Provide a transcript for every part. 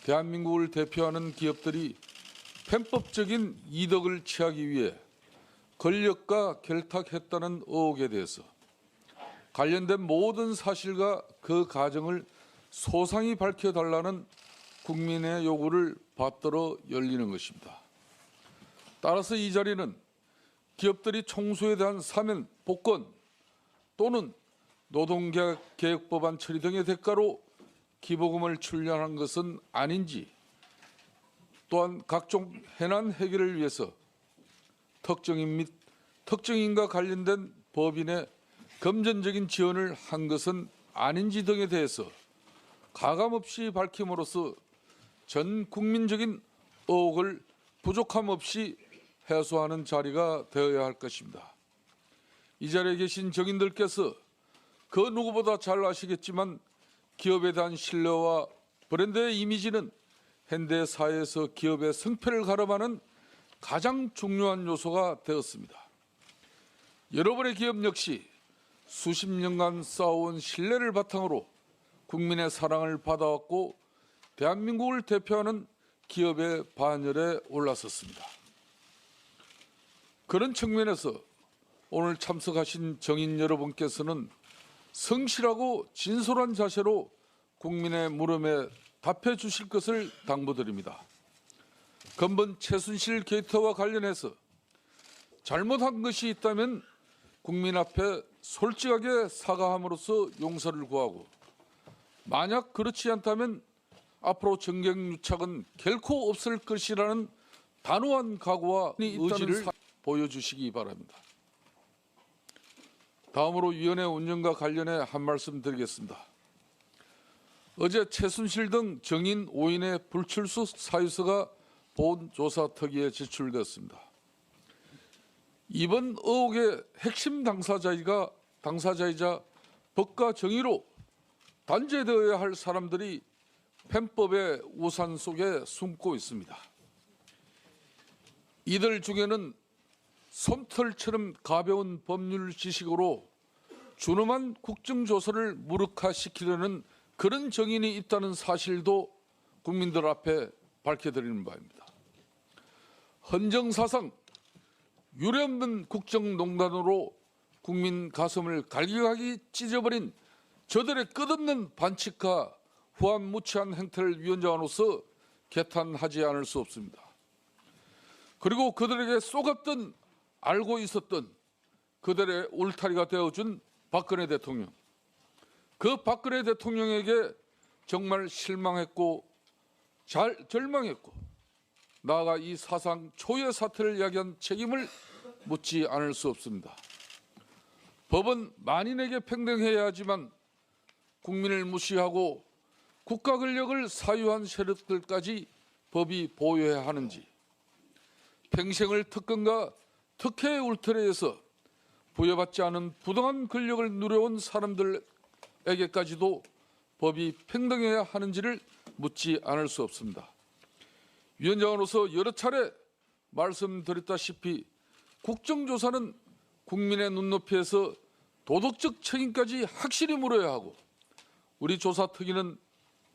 대한민국을 대표하는 기업들이 편법적인 이득을 취하기 위해 권력과 결탁했다는 의혹에 대해서 관련된 모든 사실과 그 과정을 소상히 밝혀달라는 국민의 요구를 받들어 열리는 것입니다. 따라서 이 자리는 기업들이 총수에 대한 사면, 복권 또는 노동개혁법안 처리 등의 대가로 기부금을 출연한 것은 아닌지, 또한 각종 해난 해결을 위해서 특정인 및 특정인과 관련된 법인의 금전적인 지원을 한 것은 아닌지 등에 대해서 가감없이 밝힘으로써 전 국민적인 의혹을 부족함 없이 해소하는 자리가 되어야 할 것입니다. 이 자리에 계신 정인들께서 그 누구보다 잘 아시겠지만 기업에 대한 신뢰와 브랜드의 이미지는 현대 사회에서 기업의 승패를 가름하는 가장 중요한 요소가 되었습니다. 여러분의 기업 역시 수십 년간 쌓아온 신뢰를 바탕으로 국민의 사랑을 받아왔고 대한민국을 대표하는 기업의 반열에 올랐었습니다. 그런 측면에서 오늘 참석하신 정인 여러분께서는 성실하고 진솔한 자세로 국민의 물음에 답해 주실 것을 당부드립니다. 근본 최순실 게이트와 관련해서 잘못한 것이 있다면 국민 앞에 솔직하게 사과함으로써 용서를 구하고, 만약 그렇지 않다면 앞으로 정경유착은 결코 없을 것이라는 단호한 각오와 의지를 보여주시기 바랍니다. 다음으로 위원회 운영과 관련해 한 말씀 드리겠습니다. 어제 최순실 등 정인 5인의 불출석 사유서가 본조사특위에 제출되었습니다. 이번 의혹의 핵심 당사자이자 법과 정의로 단죄되어야 할 사람들이 편법의 우산 속에 숨고 있습니다. 이들 중에는 솜털처럼 가벼운 법률 지식으로 준엄한 국정조사를 무력화시키려는 그런 정인이 있다는 사실도 국민들 앞에 밝혀드리는 바입니다. 헌정사상 유례없는 국정농단으로 국민 가슴을 갈기갈기 찢어버린 저들의 끝없는 반칙과 후한무치한 행태를 위원장으로서 개탄하지 않을 수 없습니다. 그리고 그들에게 속았던, 알고 있었던 그들의 울타리가 되어준 박근혜 대통령, 그 박근혜 대통령에게 정말 실망했고 절망했고, 나아가 이 사상 초유의 사태를 야기한 책임을 묻지 않을 수 없습니다. 법은 만인에게 평등해야 하지만 국민을 무시하고 국가 권력을 사유한 세력들까지 법이 보호해야 하는지, 평생을 특권과 특혜의 울타리에서 부여받지 않은 부당한 권력을 누려온 사람들에게까지도 법이 평등해야 하는지를 묻지 않을 수 없습니다. 위원장으로서 여러 차례 말씀드렸다시피 국정조사는 국민의 눈높이에서 도덕적 책임까지 확실히 물어야 하고, 우리 조사특위는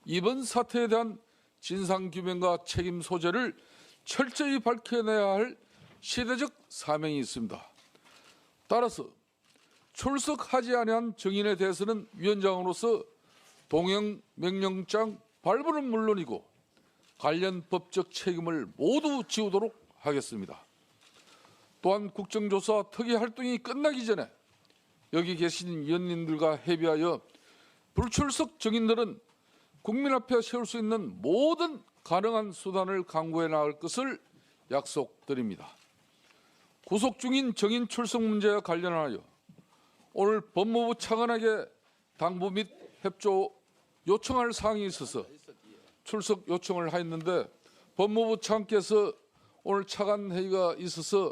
이번 사태에 대한 진상규명과 책임 소재를 철저히 밝혀내야 할 시대적 사명이 있습니다. 따라서 출석하지 아니한 정인에 대해서는 위원장으로서 동행 명령장 발부는 물론이고 관련 법적 책임을 모두 지우도록 하겠습니다. 또한 국정조사 특위 활동이 끝나기 전에 여기 계신 위원님들과 협의하여 불출석 정인들은 국민 앞에 세울 수 있는 모든 가능한 수단을 강구해 나갈 것을 약속드립니다. 구속 중인 정인 출석 문제와 관련하여 오늘 법무부 차관에게 당부 및 협조 요청할 사항이 있어서 출석 요청을 하였는데, 법무부 차관께서 오늘 차관 회의가 있어서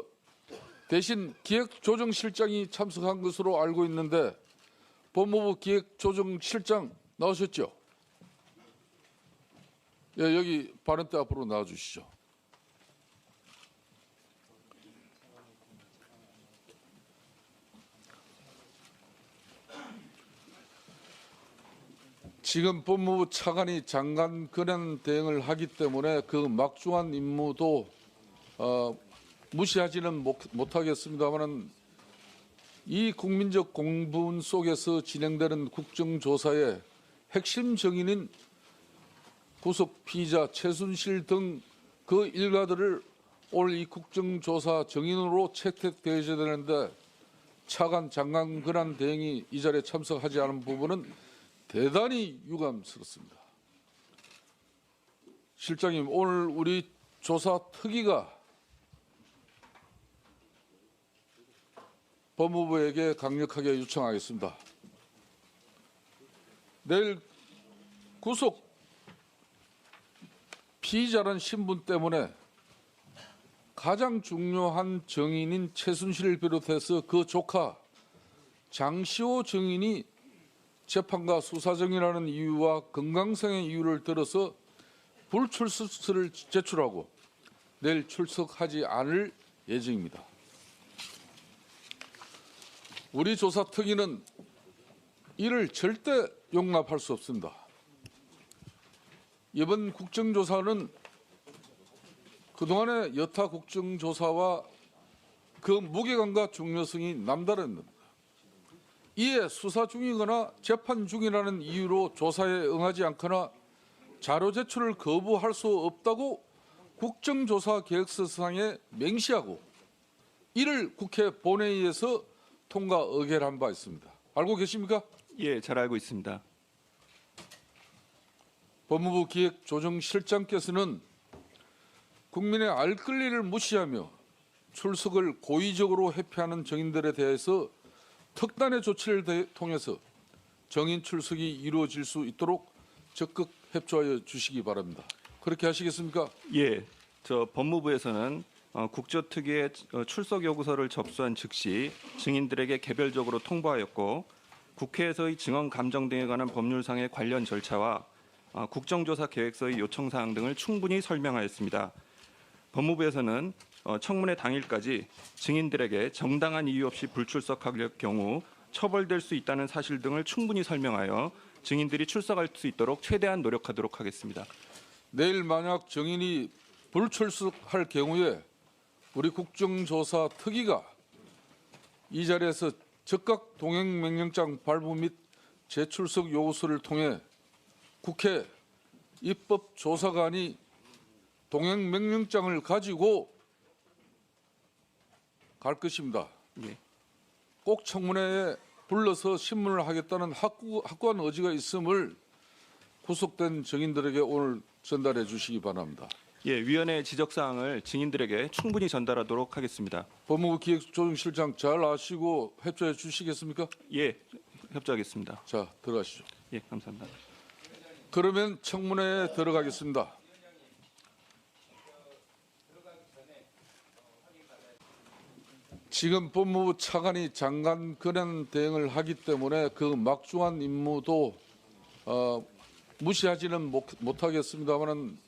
대신 기획조정실장이 참석한 것으로 알고 있는데, 법무부 기획조정실장 나오셨죠? 예, 여기 발언대 앞으로 나와주시죠. 지금 법무부 차관이 장관 권한 대행을 하기 때문에 그 막중한 임무도 무시하지는 못하겠습니다만 이 국민적 공분 속에서 진행되는 국정조사의 핵심 정인인 구속 피의자 최순실 등 그 일가들을 올 이 국정조사 정인으로 채택되어야 되는데 차관 장관 권한 대행이 이 자리에 참석하지 않은 부분은 대단히 유감스럽습니다. 실장님, 오늘 우리 조사 특위가 법무부에게 강력하게 요청하겠습니다. 내일 구속 피의자란 신분 때문에 가장 중요한 증인인 최순실을 비롯해서 그 조카 장시호 증인이 재판과 수사정이라는 이유와 건강상의 이유를 들어서 불출석서를 제출하고 내일 출석하지 않을 예정입니다. 우리 조사특위는 이를 절대 용납할 수 없습니다. 이번 국정조사는 그동안의 여타 국정조사와 그 무게감과 중요성이 남다릅니다. 이에 수사 중이거나 재판 중이라는 이유로 조사에 응하지 않거나 자료 제출을 거부할 수 없다고 국정조사 계획서상에 명시하고 이를 국회 본회의에서 통과 의결한 바 있습니다. 알고 계십니까? 예, 잘 알고 있습니다. 법무부 기획조정실장께서는 국민의 알 권리를 무시하며 출석을 고의적으로 회피하는 정인들에 대해서 특단의 조치를 통해서 정인 출석이 이루어질 수 있도록 적극 협조하여 주시기 바랍니다. 그렇게 하시겠습니까? 예, 법무부에서는 국조특위의 출석 요구서를 접수한 즉시 증인들에게 개별적으로 통보하였고 국회에서의 증언 감정 등에 관한 법률상의 관련 절차와 국정조사 계획서의 요청 사항 등을 충분히 설명하였습니다. 법무부에서는 청문회 당일까지 증인들에게 정당한 이유 없이 불출석할 경우 처벌될 수 있다는 사실 등을 충분히 설명하여 증인들이 출석할 수 있도록 최대한 노력하도록 하겠습니다. 내일 만약 증인이 불출석할 경우에 우리 국정조사 특위가 이 자리에서 즉각 동행명령장 발부 및 재출석 요구서를 통해 국회 입법조사관이 동행명령장을 가지고 갈 것입니다. 예. 꼭 청문회에 불러서 신문을 하겠다는 확고한 의지가 있음을 구속된 증인들에게 오늘 전달해 주시기 바랍니다. 예, 위원회 지적 사항을 증인들에게 충분히 전달하도록 하겠습니다. 법무부 기획조정실장 잘 아시고 협조해 주시겠습니까? 예, 협조하겠습니다. 자, 들어가시죠. 예, 감사합니다. 그러면 청문회에 들어가겠습니다. 지금 법무부 차관이 장관 권한 대행을 하기 때문에 그 막중한 임무도 무시하지는 못하겠습니다만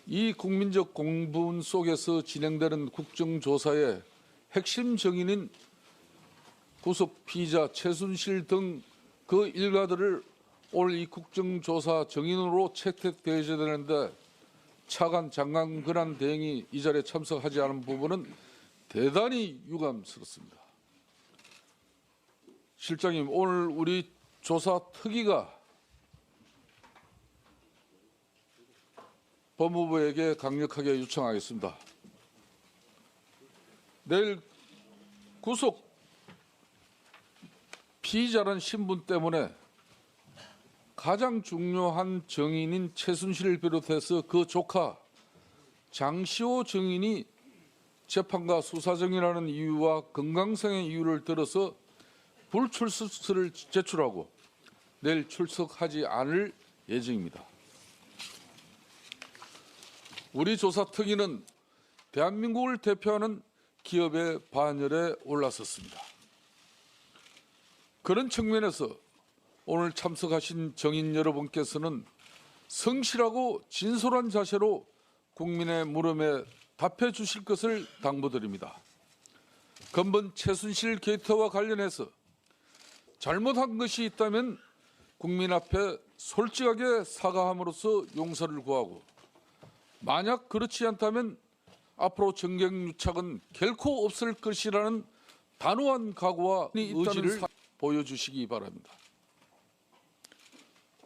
이 국민적 공분 속에서 진행되는 국정조사의 핵심 정인인 구속 피의자 최순실 등 그 일가들을 올 이 국정조사 정인으로 채택되어야 되는데 차관 장관 권한 대행이 이 자리에 참석하지 않은 부분은 대단히 유감스럽습니다. 실장님, 오늘 우리 조사 특위가 법무부에게 강력하게 요청하겠습니다. 내일 구속 피의자란 신분 때문에 가장 중요한 증인인 최순실을 비롯해서 그 조카 장시호 증인이 재판과 수사정이라는 이유와 건강상의 이유를 들어서 불출석서를 제출하고 내일 출석하지 않을 예정입니다. 우리 조사특위는 대한민국을 대표하는 기업의 반열에 올라섰습니다. 그런 측면에서 오늘 참석하신 정인 여러분께서는 성실하고 진솔한 자세로 국민의 물음에 답해 주실 것을 당부드립니다. 건번 최순실 게이트와 관련해서 잘못한 것이 있다면 국민 앞에 솔직하게 사과함으로써 용서를 구하고 만약 그렇지 않다면 앞으로 정경유착은 결코 없을 것이라는 단호한 각오와 의지를 보여주시기 바랍니다.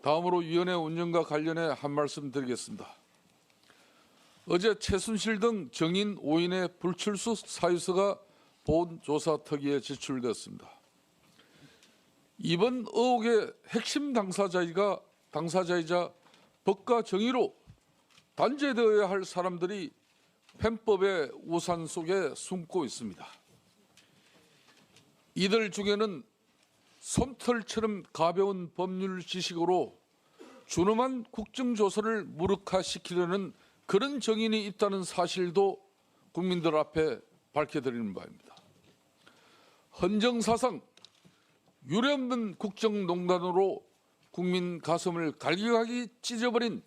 다음으로 위원회 운영과 관련해 한 말씀 드리겠습니다. 어제 최순실 등 정인 5인의 불출석 사유서가 본조사특위에 제출되었습니다. 이번 의혹의 핵심 당사자이자 법과 정의로 단죄되어야 할 사람들이 펜법의 우산 속에 숨고 있습니다. 이들 중에는 솜털처럼 가벼운 법률 지식으로 준엄한 국정조사를 무력화시키려는 그런 정인이 있다는 사실도 국민들 앞에 밝혀드리는 바입니다. 헌정사상 유례없는 국정농단으로 국민 가슴을 갈기갈기 찢어버린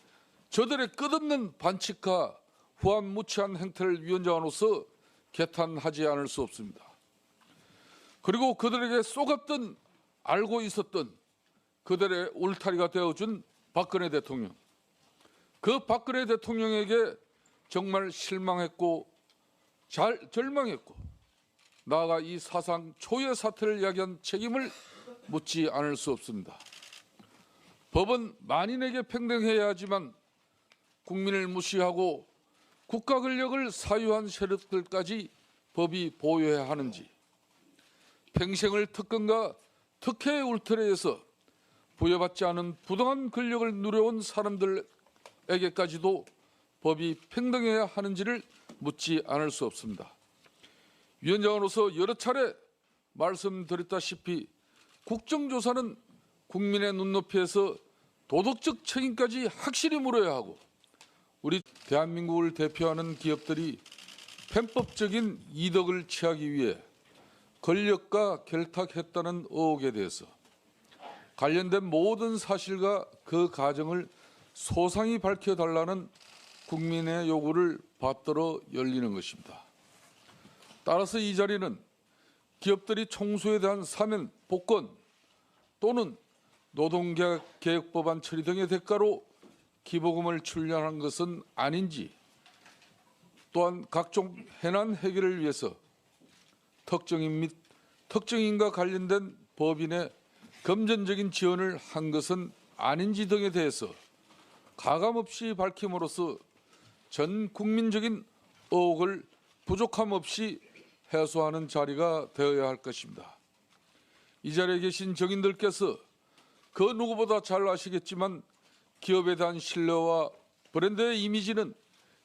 저들의 끝없는 반칙과 후한무치한 행태를 위원장으로서 개탄하지 않을 수 없습니다. 그리고 그들에게 속았던, 알고 있었던 그들의 울타리가 되어준 박근혜 대통령. 그 박근혜 대통령에게 정말 실망했고 절망했고 나아가 이 사상 초유의 사태를 야기한 책임을 묻지 않을 수 없습니다. 법은 만인에게 평등해야 하지만 국민을 무시하고 국가 권력을 사유한 세력들까지 법이 보호해야 하는지, 평생을 특권과 특혜의 울타리에서 부여받지 않은 부당한 권력을 누려온 사람들에게까지도 법이 평등해야 하는지를 묻지 않을 수 없습니다. 위원장으로서 여러 차례 말씀드렸다시피 국정조사는 국민의 눈높이에서 도덕적 책임까지 확실히 물어야 하고 우리 대한민국을 대표하는 기업들이 편법적인 이득을 취하기 위해 권력과 결탁했다는 의혹에 대해서 관련된 모든 사실과 그 과정을 소상히 밝혀달라는 국민의 요구를 받들어 열리는 것입니다. 따라서 이 자리는 기업들이 총수에 대한 사면, 복권 또는 노동개혁법안 처리 등의 대가로 기부금을 출연한 것은 아닌지, 또한 각종 해난 해결을 위해서 특정인 및 특정인과 관련된 법인의 금전적인 지원을 한 것은 아닌지 등에 대해서 가감없이 밝힘으로써 전 국민적인 의혹을 부족함 없이 해소하는 자리가 되어야 할 것입니다. 이 자리에 계신 정인들께서 그 누구보다 잘 아시겠지만 기업에 대한 신뢰와 브랜드의 이미지는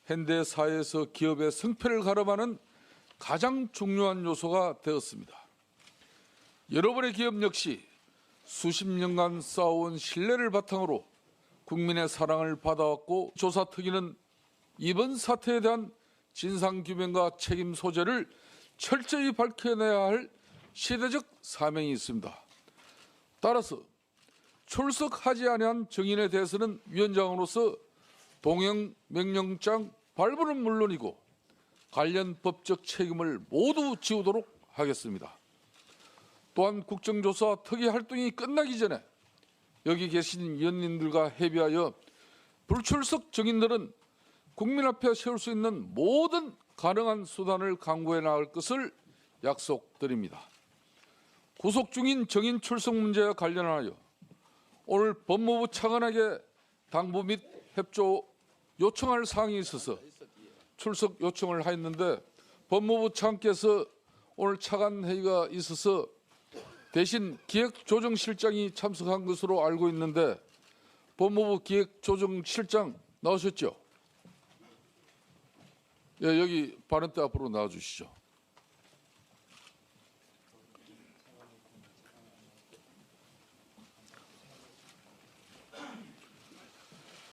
현대 사회에서 기업의 승패를 가름하는 가장 중요한 요소가 되었습니다. 여러분의 기업 역시 수십 년간 쌓아온 신뢰를 바탕으로 국민의 사랑을 받아왔고 조사특위는 이번 사태에 대한 진상규명과 책임 소재를 철저히 밝혀내야 할 시대적 사명이 있습니다. 따라서 출석하지 아니한 정인에 대해서는 위원장으로서 동행 명령장 발부는 물론이고 관련 법적 책임을 모두 지우도록 하겠습니다. 또한 국정조사 특위 활동이 끝나기 전에 여기 계신 위원님들과 협의하여 불출석 정인들은 국민 앞에 세울 수 있는 모든 가능한 수단을 강구해 나갈 것을 약속드립니다. 구속 중인 정인 출석 문제와 관련하여 오늘 법무부 차관에게 당부 및 협조 요청할 사항이 있어서 출석 요청을 하였는데 법무부 차관께서 오늘 차관 회의가 있어서 대신 기획조정실장이 참석한 것으로 알고 있는데 법무부 기획조정실장 나오셨죠? 예, 여기 발언대 앞으로 나와주시죠.